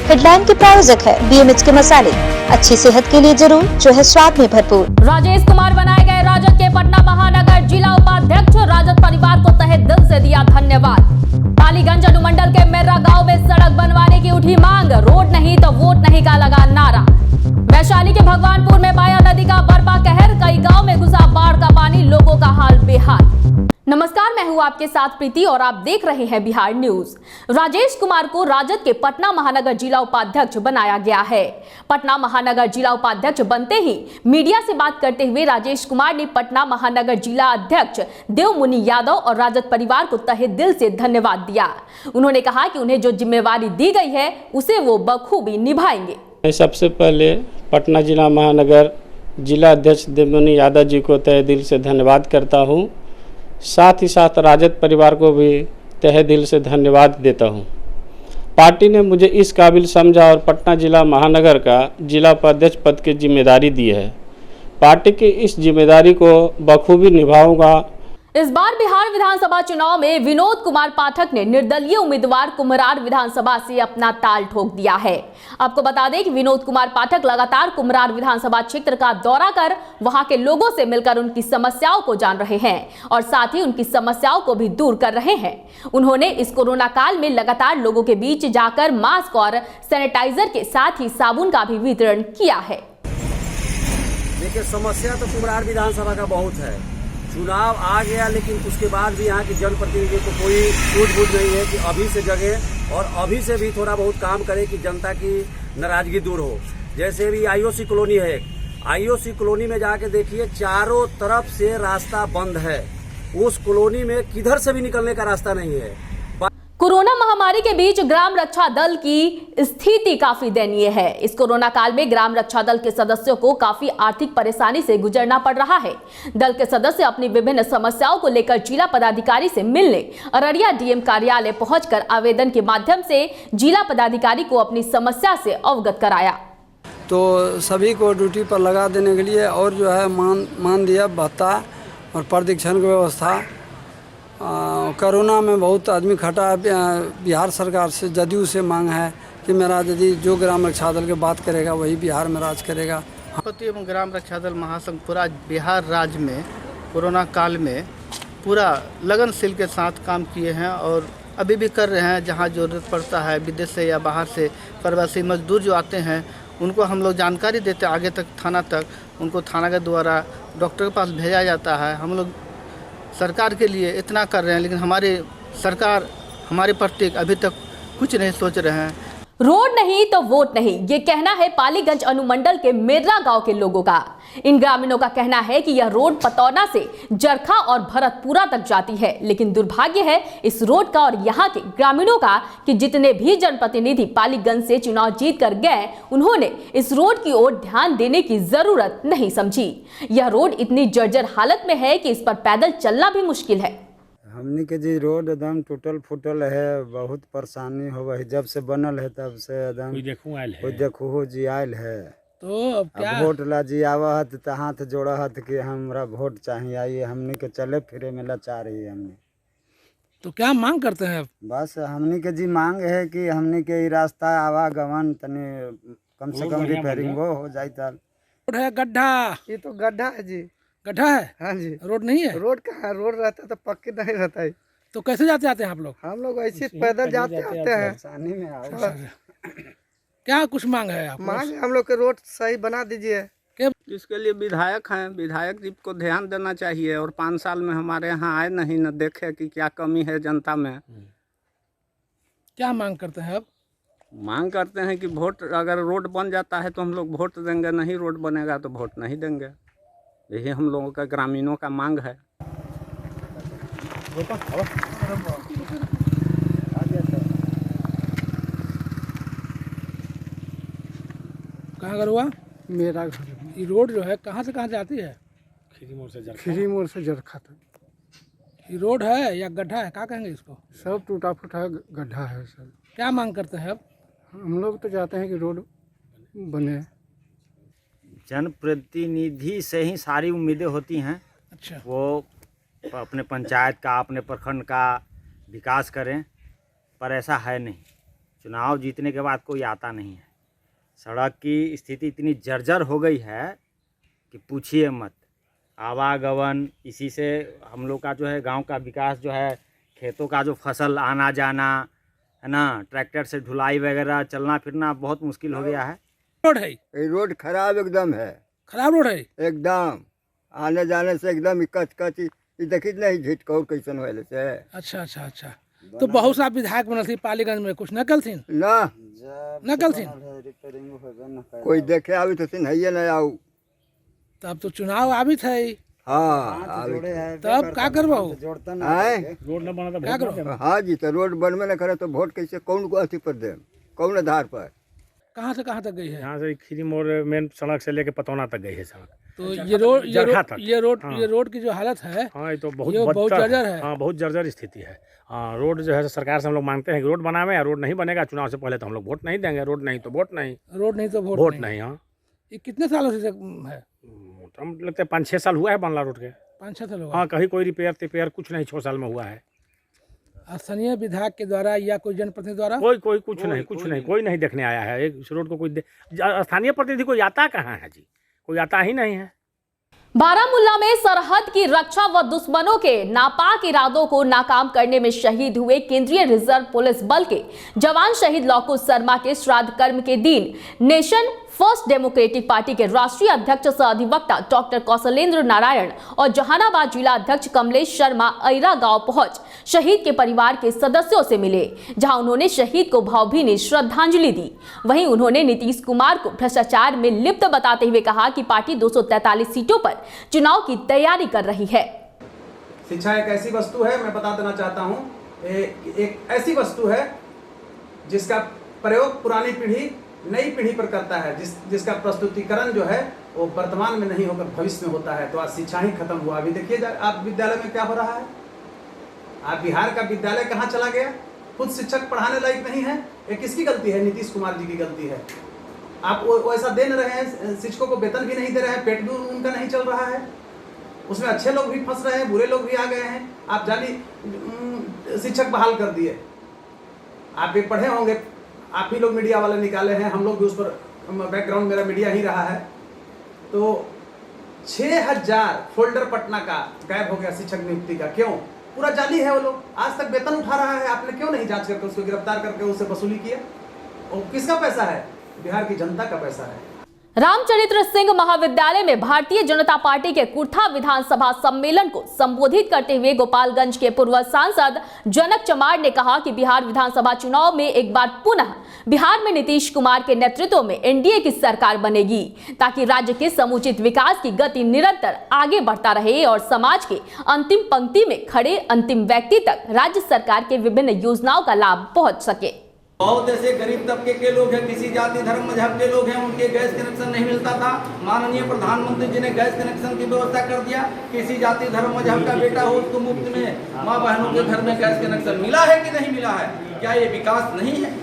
Headline के प्रायोजक है BMH के मसाले, अच्छी सेहत के लिए जरूर, जो है स्वाद में भरपूर। राजेश कुमार बनाए गए राजद के पटना महानगर जिला उपाध्यक्ष। राजद परिवार को तहे दिल से दिया धन्यवाद। पालीगंज अनुमंडल के मेर्रा गांव में सड़क बनवाने की उठी मांग, रोड नहीं तो वोट नहीं का लगा नारा। वैशाली के भगवानपुर में माया नदी का बरपा कहर, कई गांव में घुसा बाढ़ का पानी, लोगों का हाल बेहाल। नमस्कार, मैं हूं आपके साथ प्रीति और आप देख रहे हैं बिहार न्यूज। राजेश कुमार को राजद के पटना महानगर जिला उपाध्यक्ष बनाया गया है। पटना महानगर जिला उपाध्यक्ष बनते ही मीडिया से बात करते हुए राजेश कुमार ने पटना महानगर जिला अध्यक्ष देवमुनि यादव और राजद परिवार को तहे दिल से धन्यवाद दिया। उन्होंने कहा कि उन्हें जो जिम्मेवारी दी गई है उसे वो बखूबी निभाएंगे। मैं सबसे पहले पटना जिला महानगर जिला अध्यक्ष देवमुनि यादव जी को तहे दिल से धन्यवाद करता हूं। साथ ही साथ राजद परिवार को भी तहे दिल से धन्यवाद देता हूं। पार्टी ने मुझे इस काबिल समझा और पटना जिला महानगर का जिला उपाध्यक्ष पद की जिम्मेदारी दी है। पार्टी की इस जिम्मेदारी को बखूबी निभाऊंगा। इस बार बिहार विधानसभा चुनाव में विनोद कुमार पाठक ने निर्दलीय उम्मीदवार कुम्हरार विधानसभा से अपना ताल ठोक दिया है। आपको बता दें कि विनोद कुमार पाठक लगातार कुम्हरार विधानसभा क्षेत्र का दौरा कर वहां के लोगों से मिलकर उनकी समस्याओं को जान रहे हैं और साथ ही उनकी समस्याओं को भी दूर कर रहे हैं। उन्होंने इस कोरोना काल में लगातार लोगों के बीच जाकर मास्क और सैनिटाइजर के साथ ही साबुन का भी वितरण किया है। देखिए, समस्या तो कुम्हरार विधानसभा का बहुत है। चुनाव आ गया, लेकिन उसके बाद भी यहाँ की जनप्रतिनिधियों को कोई सूझबूझ नहीं है कि अभी से जगे और अभी से भी थोड़ा बहुत काम करे कि जनता की नाराजगी दूर हो। जैसे भी IOC कॉलोनी है, IOC कॉलोनी में जाके देखिए, चारों तरफ से रास्ता बंद है। उस कॉलोनी में किधर से भी निकलने का रास्ता नहीं है। कोरोना महामारी के बीच ग्राम रक्षा दल की स्थिति काफी दयनीय है। इस कोरोना काल में ग्राम रक्षा दल के सदस्यों को काफी आर्थिक परेशानी से गुजरना पड़ रहा है। दल के सदस्य अपनी विभिन्न समस्याओं को लेकर जिला पदाधिकारी से मिलने अररिया DM कार्यालय पहुंचकर आवेदन के माध्यम से जिला पदाधिकारी को अपनी समस्या से अवगत कराया। तो सभी को ड्यूटी पर लगा देने के लिए और जो है मानदेय भत्ता और प्रशिक्षण की व्यवस्था। कोरोना में बहुत आदमी खटा है। बिहार सरकार से जदयू से मांग है कि मेरा यदि जो ग्राम रक्षा दल की बात करेगा वही बिहार में राज करेगा। एवं ग्राम रक्षा दल महासंघ पूरा बिहार राज्य में कोरोना काल में पूरा लगनशील के साथ काम किए हैं और अभी भी कर रहे हैं। जहां ज़रूरत पड़ता है विदेश से या बाहर से प्रवासी मजदूर जो आते हैं उनको हम लोग जानकारी देते हैं, आगे तक थाना तक उनको थाना के द्वारा डॉक्टर के पास भेजा जाता है। हम लोग सरकार के लिए इतना कर रहे हैं, लेकिन हमारी सरकार हमारे प्रति अभी तक कुछ नहीं सोच रहे हैं। रोड नहीं तो वोट नहीं, ये कहना है पालीगंज अनुमंडल के मेर्रा गांव के लोगों का। इन ग्रामीणों का कहना है कि यह रोड पतौना से जरखा और भरतपुरा तक जाती है, लेकिन दुर्भाग्य है इस रोड का और यहाँ के ग्रामीणों का कि जितने भी जनप्रतिनिधि पालीगंज से चुनाव जीत कर गए, उन्होंने इस रोड की ओर ध्यान देने की जरूरत नहीं समझी। यह रोड इतनी जर्जर हालत में है कि इस पर पैदल चलना भी मुश्किल है। हमनी के जी रोड एकदम टूटल फूटल है, बहुत परेशानी हो है। जब से बनल है तब से एकदम कोई देखो जी आयल है। तो अब क्या वोट ला जी आवत तो हाथ जोड़त कि हमरा वोट चाहिए। आइए, हमनी के चले फिरे में लाचार ही हमने। तो क्या मांग करते हैं? बस हमनी के जी मांग है कि हमनी के रास्ता आवागमन तने कम से कम रिपेयरिंग हो जाए। रोड है गड्ढा, ये तो गड्ढा है जी। गड्ढा है? हाँ जी। रोड नहीं है? रोड कहाँ, रोड रहता तो पक्के नहीं रहता है। तो कैसे जाते आते हैं आप लोग? हम लोग ऐसे पैदल जाते आते हैं। परेशानी में आओ। क्या कुछ मांग है आप? मांग हम लोग के रोड सही बना दीजिए। इसके लिए विधायक हैं, विधायक जी को ध्यान देना चाहिए और 5 साल में हमारे यहाँ आए नहीं, न देखे कि क्या कमी है जनता में। क्या मांग करते हैं अब? मांग करते हैं कि वोट, अगर रोड बन जाता है तो हम लोग वोट देंगे, नहीं रोड बनेगा तो वोट नहीं देंगे। यही हम लोगों का ग्रामीणों का मांग है। कहाँ घर हुआ? मेरा घर। ये रोड जो है कहाँ से कहाँ जाती है? खीरी मोड़ से जरखा तक। ये रोड है या गड्ढा है, क्या कहेंगे इसको? सब टूटा फूटा गड्ढा है सर। क्या मांग करते हैं अब? हम लोग तो चाहते हैं कि रोड बने। जनप्रतिनिधि से ही सारी उम्मीदें होती हैं। अच्छा। वो अपने पंचायत का, अपने प्रखंड का विकास करें, पर ऐसा है नहीं। चुनाव जीतने के बाद कोई आता नहीं है। सड़क की स्थिति इतनी जर्जर हो गई है कि पूछिए मत। आवागमन, इसी से हम लोग का जो है गांव का विकास जो है, खेतों का जो फसल आना जाना है ना, ट्रैक्टर से ढुलाई वगैरह, चलना फिरना बहुत मुश्किल हो गया है। रोड है, ये रोड खराब एकदम है, खराब रोड है एकदम आने जाने से एकदम कच कच देखी नहीं झिटकौर कैसन होले से। अच्छा अच्छा अच्छा। तो बहुत सा विधायक बनल थी पालीगंज में, कुछ न कलथिन ना कलथिन। कोई देखे आवी तो है ना आऊ। तब तो चुनाव आबित है, हाँ तब का करबो? रोड न बना क्या करो? हाँ जी, तो रोड बनवे न करे तो वोट कैसे, कौन को अथी पर दे, कौन आधार पर? कहाँ से कहाँ तक गई है? यहाँ से खीरी मोड़ मेन सड़क से लेके पतौना तक गई है सड़क। तो ये रोड की जो हालत है, हाँ, ये तो बहुत जर्जर है। हाँ, बहुत जर्जर स्थिति है। हाँ, रोड जो है सरकार से हम लोग मांगते हैं कि रोड बनावे, या रोड नहीं बनेगा चुनाव से पहले तो हम लोग वोट नहीं देंगे। रोड नहीं तो वोट नहीं, वोट नहीं। हाँ, ये कितने सालों से है? हम लगता है 5-6 साल हुआ है बनला रोड के। 5-6 साल हुआ? हाँ, कहीं कोई रिपेयर कुछ नहीं 6 साल में हुआ है। स्थानीय विधायक के द्वारा या कोई जनप्रतिनिधि द्वारा कोई कुछ नहीं, कोई नहीं देखने आया है। एक इस रोड को कोई स्थानीय प्रतिनिधि कोई आता कहाँ है जी, कोई आता ही नहीं है। बारामूला में सरहद की रक्षा व दुश्मनों के नापाक इरादों को नाकाम करने में शहीद हुए केंद्रीय रिजर्व पुलिस बल के जवान शहीद लौकुश शर्मा के श्राद्ध कर्म के दिन नेशन फर्स्ट डेमोक्रेटिक पार्टी के राष्ट्रीय अध्यक्ष सह अधिवक्ता डॉक्टर कौशलेंद्र नारायण और जहानाबाद जिला अध्यक्ष कमलेश शर्मा ऐरा गांव पहुंच शहीद के परिवार के सदस्यों से मिले, जहां उन्होंने शहीद को भावभीनी श्रद्धांजलि दी। वहीं उन्होंने नीतीश कुमार को भ्रष्टाचार में लिप्त बताते हुए कहा कि पार्टी 243 सीटों पर चुनाव की तैयारी कर रही है। शिक्षा एक ऐसी वस्तु है, मैं बता देना चाहता हूँ, एक ऐसी वस्तु है जिसका प्रयोग पुरानी पीढ़ी नई पीढ़ी पर करता है, जिसका प्रस्तुतिकरण जो है वो वर्तमान में नहीं होकर भविष्य में होता है। तो आज शिक्षा ही खत्म हुआ। अभी देखिए आप विद्यालय में क्या हो रहा है। आप बिहार का विद्यालय कहाँ चला गया, खुद शिक्षक पढ़ाने लायक नहीं है। ये किसकी गलती है? नीतीश कुमार जी की गलती है। आप वो ऐसा दे रहे हैं, शिक्षकों को वेतन भी नहीं दे रहे हैं, पेट भी उनका नहीं चल रहा है, उसमें अच्छे लोग भी फंस रहे हैं, बुरे लोग भी आ गए हैं। आप जाली शिक्षक बहाल कर दिए। आप भी पढ़े होंगे, आप ही लोग मीडिया वाले निकाले हैं, हम लोग भी उस पर, बैकग्राउंड मेरा मीडिया ही रहा है। तो 6000 फोल्डर पटना का गायब हो गया शिक्षक नियुक्ति का। क्यों? पूरा जाली है वो लोग। आज तक वेतन उठा रहा है, आपने क्यों नहीं जांच करके उसको गिरफ्तार करके उससे वसूली किया? और किसका पैसा है? बिहार की जनता का पैसा है। रामचरित्र सिंह महाविद्यालय में भारतीय जनता पार्टी के कुर्था विधानसभा सम्मेलन को संबोधित करते हुए गोपालगंज के पूर्व सांसद जनक चमार ने कहा कि बिहार विधानसभा चुनाव में एक बार पुनः बिहार में नीतीश कुमार के नेतृत्व में एनडीए की सरकार बनेगी, ताकि राज्य के समुचित विकास की गति निरंतर आगे बढ़ता रहे और समाज के अंतिम पंक्ति में खड़े अंतिम व्यक्ति तक राज्य सरकार के विभिन्न योजनाओं का लाभ पहुंच सके। बहुत ऐसे गरीब तबके के लोग हैं, किसी जाति धर्म मजहब के लोग हैं, उनके गैस कनेक्शन नहीं मिलता था। माननीय प्रधानमंत्री जी ने गैस कनेक्शन की व्यवस्था कर दिया। किसी जाति धर्म मजहब का बेटा हो उसको मुफ्त में माँ बहनों के घर में गैस कनेक्शन मिला है कि नहीं मिला है? क्या ये विकास नहीं है?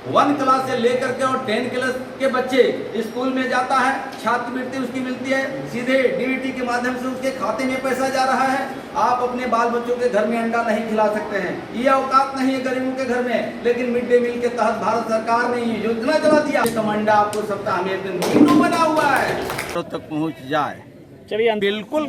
1 क्लास से लेकर के और 10 क्लास के बच्चे स्कूल में जाता है, छात्रवृत्ति उसकी मिलती है, सीधे डीबीटी के माध्यम से उसके खाते में पैसा जा रहा है। आप अपने बाल बच्चों के घर में अंडा नहीं खिला सकते हैं, ये औकात नहीं है गरीबों के घर में। लेकिन मिड डे मील के तहत भारत सरकार ने ये योजना चला दिया। कमांडा आपको सप्ताह में 1 दिन मीनू बना हुआ है तो तक पहुँच जाए। चलिए, बिल्कुल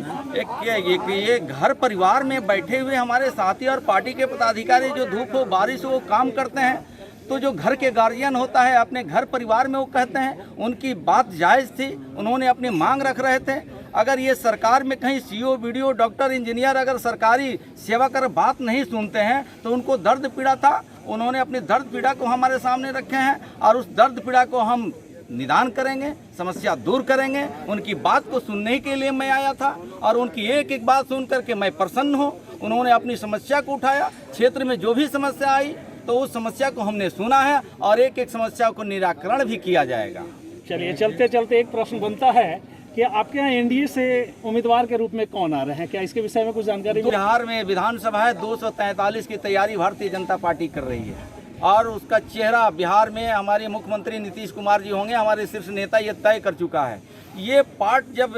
ये घर परिवार में बैठे हुए हमारे साथी और पार्टी के पदाधिकारी जो धूप हो बारिश हो काम करते हैं, तो जो घर के गार्जियन होता है अपने घर परिवार में वो कहते हैं, उनकी बात जायज़ थी, उन्होंने अपनी मांग रख रहे थे। अगर ये सरकार में कहीं सीओ, बीडीओ, डॉक्टर, इंजीनियर अगर सरकारी सेवा कर बात नहीं सुनते हैं तो उनको दर्द पीड़ा था, उन्होंने अपनी दर्द पीड़ा को हमारे सामने रखे हैं और उस दर्द पीड़ा को हम निदान करेंगे, समस्या दूर करेंगे। उनकी बात को सुनने के लिए मैं आया था और उनकी एक एक बात सुन करके मैं प्रसन्न हूँ। उन्होंने अपनी समस्या को उठाया, क्षेत्र में जो भी समस्या आई तो उस समस्या को हमने सुना है और एक एक समस्या को निराकरण भी किया जाएगा। चलिए, चलते चलते एक प्रश्न बनता है कि आपके यहाँ एनडीए से उम्मीदवार के रूप में कौन आ रहे हैं? क्या इसके विषय में कुछ जानकारी? बिहार में विधानसभा है, 243 की तैयारी भारतीय जनता पार्टी कर रही है और उसका चेहरा बिहार में हमारे मुख्यमंत्री नीतीश कुमार जी होंगे। हमारे शीर्ष नेता ये तय कर चुका है। ये पार्ट जब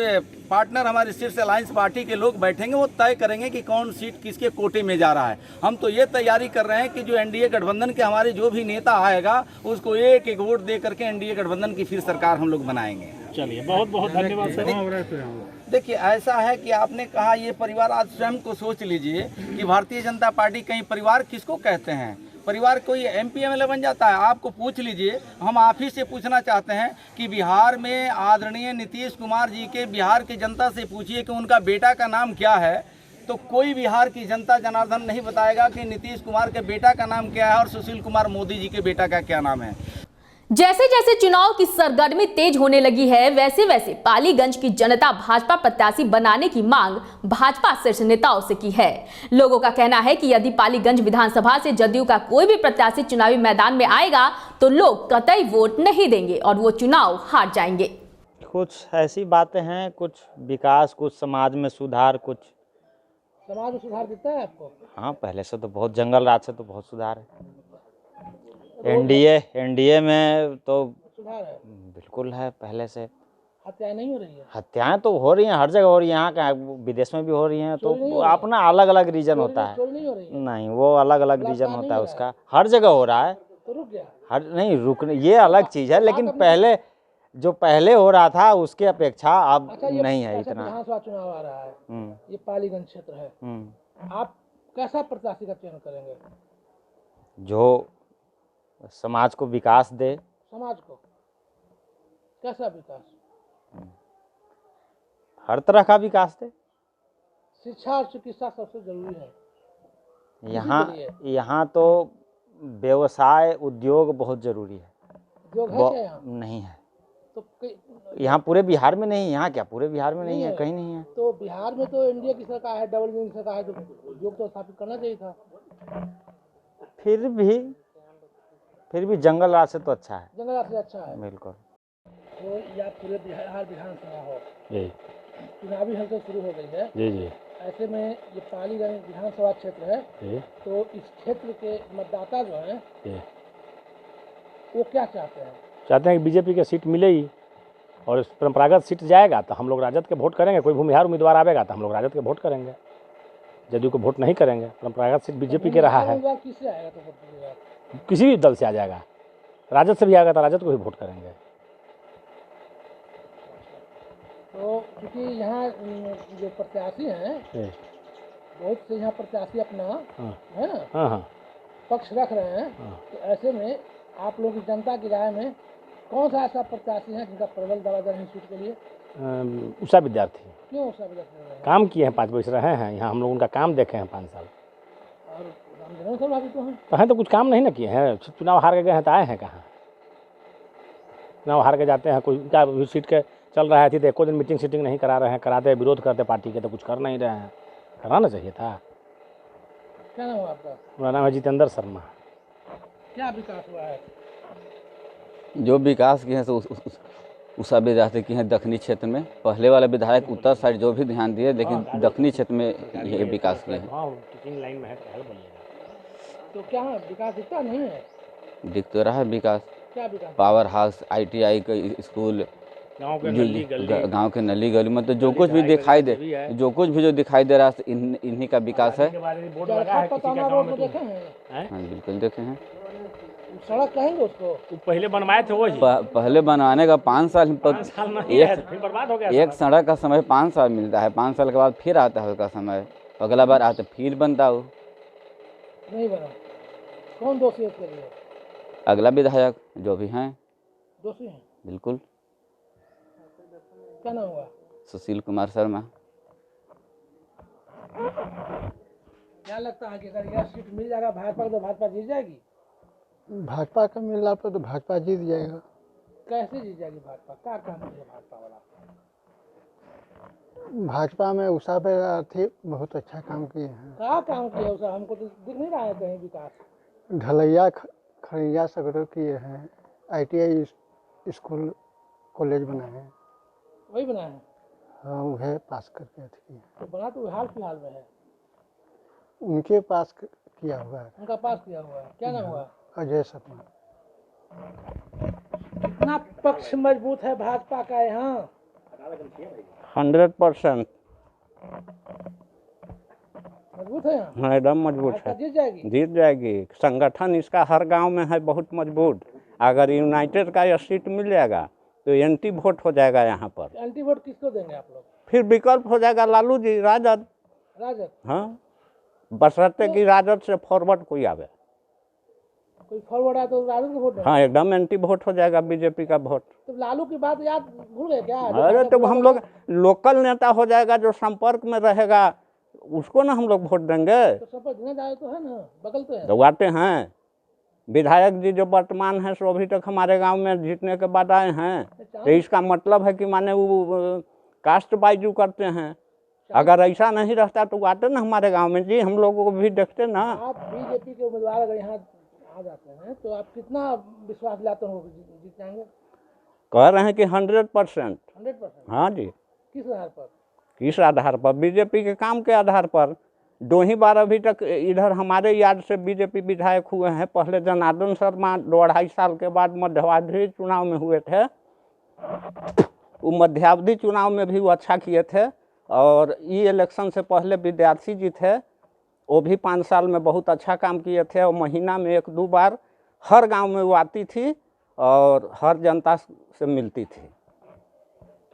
पार्टनर हमारे शीर्ष अलायंस पार्टी के लोग बैठेंगे, वो तय करेंगे कि कौन सीट किसके कोटे में जा रहा है। हम तो ये तैयारी कर रहे हैं कि जो एनडीए गठबंधन के हमारे जो भी नेता आएगा उसको एक एक वोट दे करके एनडीए गठबंधन की फिर सरकार हम लोग बनाएंगे। चलिए, बहुत बहुत धन्यवाद सर। देखिए, ऐसा है कि आपने कहा ये परिवार, आज स्वयं को सोच लीजिए कि भारतीय जनता पार्टी कहीं परिवार किसको कहते हैं? परिवार कोई एमपी एमएलए बन जाता है? आपको पूछ लीजिए। हम आप ही से पूछना चाहते हैं कि बिहार में आदरणीय नीतीश कुमार जी के बिहार की जनता से पूछिए कि उनका बेटा का नाम क्या है, तो कोई बिहार की जनता जनार्दन नहीं बताएगा कि नीतीश कुमार के बेटा का नाम क्या है और सुशील कुमार मोदी जी के बेटा का क्या नाम है। जैसे जैसे चुनाव की सरगर्मी तेज होने लगी है, वैसे वैसे पालीगंज की जनता भाजपा प्रत्याशी बनाने की मांग भाजपा शीर्ष नेताओं से की है। लोगों का कहना है कि यदि पालीगंज विधानसभा से जदयू का कोई भी प्रत्याशी चुनावी मैदान में आएगा तो लोग कतई वोट नहीं देंगे और वो चुनाव हार जाएंगे। कुछ ऐसी बातें हैं, कुछ विकास, कुछ समाज में सुधार, कुछ समाज में सुधार दिखता है आपको? हाँ, पहले से तो बहुत, जंगल राज से तो बहुत सुधार है। एनडीए में तो सुधार है, बिल्कुल है पहले से। हत्याएं नहीं हो रही है? हत्याएं तो हो रही हैं, हर जगह हो रही है, यहाँ का विदेश में भी हो रही हैं, तो अपना अलग अलग रीजन होता है। नहीं हो रही है? नहीं, वो अलग अलग रीजन होता है उसका, हर जगह हो रहा है। तो रुक गया? हर नहीं रुकने, ये अलग चीज़ है, लेकिन पहले जो पहले हो रहा था उसके अपेक्षा अब नहीं है इतना। विधानसभा चुनाव आ रहा है, ये पालीगंज क्षेत्र है, आप कैसा प्रत्याशी का चयन करेंगे? जो समाज को विकास दे। समाज को कैसा विकास? हर तरह का विकास दे। शिक्षा और चिकित्सा सबसे जरूरी है। यहाँ तो व्यवसाय, उद्योग बहुत जरूरी है। उद्योग है क्या यहाँ? नहीं है तो यहाँ पूरे बिहार में नहीं है। यहाँ क्या पूरे बिहार में नहीं है? कहीं नहीं है। तो बिहार में तो एनडीए की सरकार है, डबल इंजन की सरकार है, तो उद्योग तो स्थापित करना चाहिए था। फिर भी जंगल राज से तो अच्छा है। जंगल राज से अच्छा है, बिल्कुल। तो या पूरे बिहार विधानसभा हो, जी, चुनावी हलचल शुरू हो गई है। जी जी। ऐसे में ये पालीगंज विधानसभा क्षेत्र है, तो इस क्षेत्र के मतदाता जो है वो क्या चाहते हैं? चाहते हैं कि बीजेपी की सीट मिले ही, और परंपरागत सीट जाएगा तो हम लोग राजद के वोट करेंगे। कोई भूमिहार उम्मीदवार आएगा तो हम लोग राजद के वोट करेंगे, जदयू को वोट नहीं करेंगे। परंपरागत सीट बीजेपी के रहा है। किससे आएगा तो वोट दीजिएगा? किसी भी दल से आ जाएगा, राजद से भी आएगा तो राजद को ही वोट करेंगे। तो क्योंकि यहाँ जो प्रत्याशी हैं, बहुत से यहाँ प्रत्याशी अपना है ना पक्ष रख रहे हैं, तो ऐसे में आप लोग की जनता की राय में कौन सा ऐसा प्रत्याशी है जिनका प्रबल दावेदार है सीट के लिए? उषा विद्यार्थी। क्यों उषा विद्यार्थी? काम किए हैं, 5 वर्ष रहे हैं यहाँ, हम लोग उनका काम देखे हैं 5 साल। और रामजन्म तो हैं तो कुछ काम नहीं ना किए हैं। चुनाव हार के गए हैं तो आए हैं कहाँ? चुनाव हार के जाते हैं, कोई क्या सीट के चल रहा है थी तो एको दिन मीटिंग सीटिंग नहीं करा रहे हैं, कराते विरोध करते पार्टी के, तो कुछ कर नहीं रहे हैं। कराना चाहिए था। क्या नाम है आपका? मेरा नाम है जितेंद्र शर्मा। क्या विकास हुआ है? जो विकास किए हैं तो उषा विद्यार्थी की हैं दक्षिणी क्षेत्र में। पहले वाले विधायक उत्तर साइड जो भी ध्यान दिए, लेकिन दक्षिणी क्षेत्र में ये विकास किए हैं। तो क्या विकास दिखता नहीं है? दिख तो रहा है विकास। क्या विकास? पावर हाउस, ITI का स्कूल, गांव के नली गली, मतलब जो कुछ भी दिखाई दे, जो कुछ भी जो दिखाई दे रहा है इन्हीं का विकास है। हाँ बिल्कुल देखे हैं। सड़क कहेंगे उसको? पहले बनवाए थे वही। पहले बनवाने का 5 साल एक सड़क का समय 5 साल मिलता है। 5 साल के बाद फिर आता है उसका समय, अगला बार आता फिर बनता हो। नहीं बना। कौन दोषी है इसके लिए? अगला विधायक जो भी हैं दोषी हैं। बिल्कुल। क्या नाम हुआ? सुशील कुमार शर्मा। क्या लगता है कि अगर यह सीट मिल जाएगा भाजपा को तो भाजपा जीत जाएगी? भाजपा का मिलना पर तो भाजपा जीत जाएगा। कैसे जीत जाएगी भाजपा? क्या काम है भाजपा वाला? भाजपा में उषा विद्यार्थी बहुत अच्छा काम किए हैं। क्या काम किया उषा? हमको तो दिख नहीं रहा है कहीं विकास। ढलैया खड़िया सगरों किए हैं, ITI स्कूल कॉलेज बनाए हैं। वही बनाए हैं? हाँ, वह पास करके किए। तो बना तो हाल फिलहाल में है। उनके पास किया हुआ है। उनका पास किया हुआ है। क्या नाम हुआ? अजय शर्मा। कितना पक्ष मजबूत है भाजपा का यहाँ? 100% मजबूत है यहाँ? हाँ, एकदम मजबूत है। जीत जाएगी? जीत जाएगी। संगठन इसका हर गांव में है बहुत मजबूत। अगर यूनाइटेड का यह सीट मिल जाएगा तो एंटी वोट हो जाएगा यहाँ पर। एंटी वोट किसको देंगे आप लोग? फिर विकल्प हो जाएगा लालू जी, राजद। राजद? हाँ, बशर्ते कि राजद से फॉरवर्ड कोई आवे। कोई फॉरवर्ड आया तो राजद को वोट देंगे? हाँ, एकदम एंटी वोट हो जाएगा बीजेपी का वोट। तो लालू की बात याद भूल गए क्या? अरे तो हम लोग लोकल नेता हो जाएगा जो संपर्क में रहेगा, उसको ना हम लोग वोट देंगे। तो सब जितना जाए तो है ना, बगल तो है। तो आते हैं विधायक जी जो वर्तमान हैं सो अभी तक हमारे गांव में जीतने के बाद आए हैं, तो इसका मतलब है कि माने वो कास्ट बाइजू करते हैं। अगर ऐसा नहीं रहता तो आते ना हमारे गांव में जी, हम लोगों को भी देखते ना। आप बीजेपी के उम्मीदवार अगर यहाँ आ जाते हैं तो आप कितना विश्वास दिलाते हो जीत जाएंगे? कह रहे हैं कि 100%। 100%? हाँ जी। किस आधार पर? किस आधार पर? बीजेपी के काम के आधार पर। 2 ही बार अभी तक इधर हमारे याद से बीजेपी विधायक हुए हैं। पहले जनार्दन शर्मा 2-2.5 साल के बाद मध्यावधि चुनाव में हुए थे। वो मध्यावधि चुनाव में भी वो अच्छा किए थे। और ये इलेक्शन से पहले विद्यार्थी जी थे, वो भी 5 साल में बहुत अच्छा काम किए थे। और महीना में 1-2 बार हर गांव में वो आती थी और हर जनता से मिलती थी।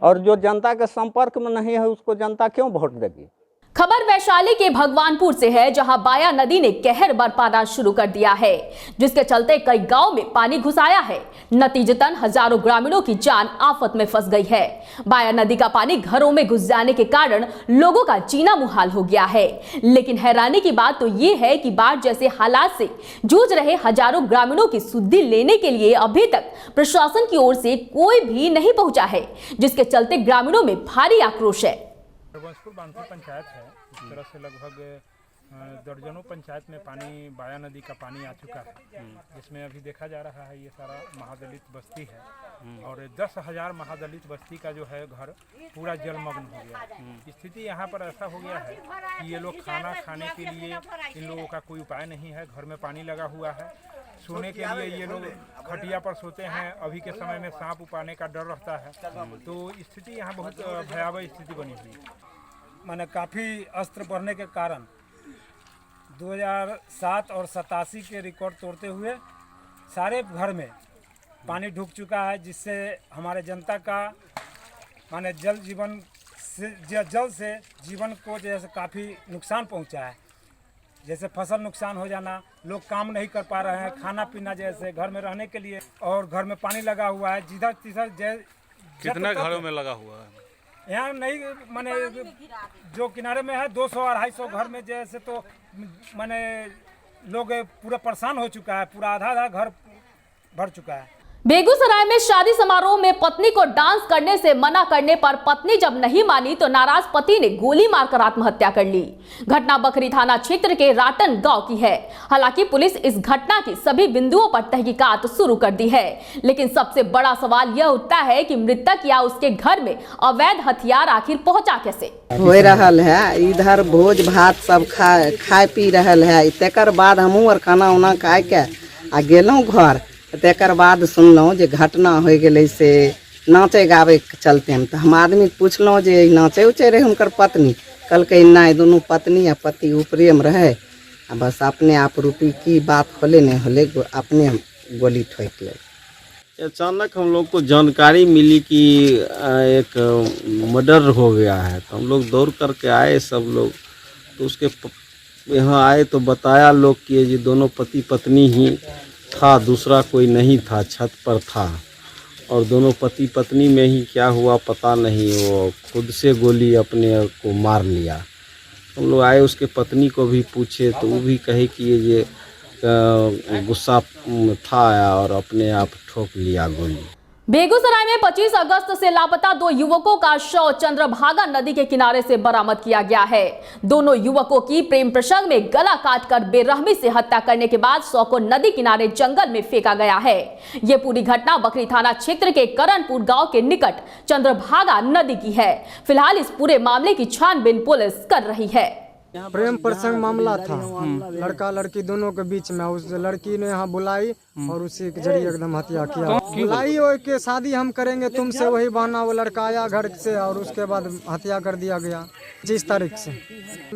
और जो जनता के संपर्क में नहीं है उसको जनता क्यों वोट देगी? खबर वैशाली के भगवानपुर से है, जहां बाया नदी ने कहर बरपाना शुरू कर दिया है, जिसके चलते कई गांव में पानी घुस आया है। नतीजतन हजारों ग्रामीणों की जान आफत में फंस गई है। बाया नदी का पानी घरों में घुस जाने के कारण लोगों का जीना मुहाल हो गया है। लेकिन हैरानी की बात तो ये है कि बाढ़ जैसे हालात से जूझ रहे हजारों ग्रामीणों की सुधि लेने के लिए अभी तक प्रशासन की ओर से कोई भी नहीं पहुंचा है, जिसके चलते ग्रामीणों में भारी आक्रोश है। रघुवंशपुर बांधपुर पंचायत है। इस तरह से लगभग दर्जनों पंचायत में पानी, बाया नदी का पानी आ चुका है, जिसमें अभी देखा जा रहा है ये सारा महादलित बस्ती है। और 10,000 महादलित बस्ती का जो है घर पूरा जलमग्न हो गया। स्थिति यहाँ पर ऐसा हो गया है कि ये लोग खाना खाने के लिए इन लोगों का कोई उपाय नहीं है। घर में पानी लगा हुआ है, सोने के लिए ये लोग खटिया पर सोते हैं। अभी के समय में सांप उपाने का डर रहता है। तो स्थिति यहाँ बहुत भयावह स्थिति बनी हुई है। माने काफ़ी अस्त्र बढ़ने के कारण 2007 और 87 के रिकॉर्ड तोड़ते हुए सारे घर में पानी ढुक चुका है, जिससे हमारे जनता का माने जल से जीवन को जैसे काफ़ी नुकसान पहुंचा है। जैसे फसल नुकसान हो जाना, लोग काम नहीं कर पा रहे हैं, खाना पीना जैसे घर में रहने के लिए, और घर में पानी लगा हुआ है जिधर तिधर। कितने घरों में लगा हुआ है? यहाँ नहीं माने जो किनारे में है 200-250 घर में जैसे, तो माने लोग पूरा परेशान हो चुका है। पूरा आधा घर भर चुका है। बेगूसराय में शादी समारोह में पत्नी को डांस करने से मना करने पर पत्नी जब नहीं मानी तो नाराज पति ने गोली मारकर आत्महत्या कर ली। घटना बखरी थाना क्षेत्र के राटन गांव की है। हालांकि पुलिस इस घटना की सभी बिंदुओं पर तहकीकात शुरू कर दी है, लेकिन सबसे बड़ा सवाल यह उठता है कि मृतक या उसके घर में अवैध हथियार आखिर पहुंचा कैसे। हो रहल है इधर भोज भात सब खाए पी रहल है। तेकर बाद हमहूँ और खाना उना खाए के आ गेलहुँ घर। तेकर बाद सुनलहुँ जे घटना हो गई से नाचे गावे के चलते हम। तो हम आदमी पूछलहुँ जे नाचे उचे रहे उनकर पत्नी, कहलकै नहीं दोनों पत्नी आ पति ऊपरे में रहे, बस अपने आप रूपी की बात होले नहीं होले अपने गोली ठोक ले। अचानक हम लोग को जानकारी मिली कि एक मर्डर हो गया है, तो हम लोग दौड़ करके आए सब लोग। तो उसके यहाँ आए तो बताया लोग कि ये दोनों पति पत्नी ही था, दूसरा कोई नहीं था, छत पर था। और दोनों पति पत्नी में ही क्या हुआ पता नहीं, वो खुद से गोली अपने को मार लिया। हम लोग आए उसके पत्नी को भी पूछे तो वो भी कहे कि ये गुस्सा था और अपने आप ठोक लिया गोली। बेगूसराय में 25 अगस्त से लापता 2 युवकों का शव चंद्रभागा नदी के किनारे से बरामद किया गया है। दोनों युवकों की प्रेम प्रसंग में गला काटकर बेरहमी से हत्या करने के बाद शव को नदी किनारे जंगल में फेंका गया है। ये पूरी घटना बखरी थाना क्षेत्र के करणपुर गांव के निकट चंद्रभागा नदी की है। फिलहाल इस पूरे मामले की छानबीन पुलिस कर रही है। प्रेम प्रसंग मामला था, लड़का लड़की दोनों के बीच में। उस लड़की ने यहाँ बुलाई और उसी के जरिए एकदम हत्या किया। बुलाई हो के शादी हम करेंगे तुमसे, वही बहाना वो लड़का आया घर से और उसके बाद हत्या कर दिया गया 25 तारीख से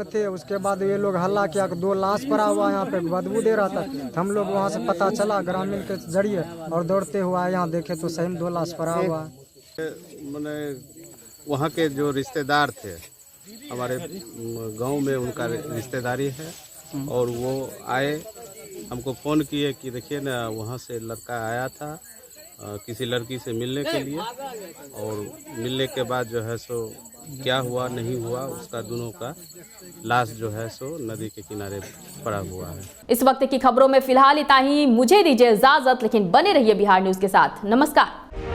थे। उसके बाद ये लोग हल्ला किया कि 2 लाश पड़ा हुआ यहाँ पे, बदबू दे रहा था। हम लोग वहाँ से पता चला ग्रामीण के जरिए और दौड़ते हुआ यहाँ देखे तो सही में 2 लाश पड़ा हुआ। मैंने वहाँ के जो रिश्तेदार थे, हमारे गांव में उनका रिश्तेदारी है, और वो आए हमको फ़ोन किए कि देखिए ना वहाँ से लड़का आया था किसी लड़की से मिलने के लिए, और मिलने के बाद जो है सो क्या हुआ नहीं हुआ उसका दोनों का लाश जो है सो नदी के किनारे पड़ा हुआ है। इस वक्त की खबरों में फिलहाल इतना ही। मुझे दीजिए इजाजत, लेकिन बने रहिए बिहार न्यूज के साथ। नमस्कार।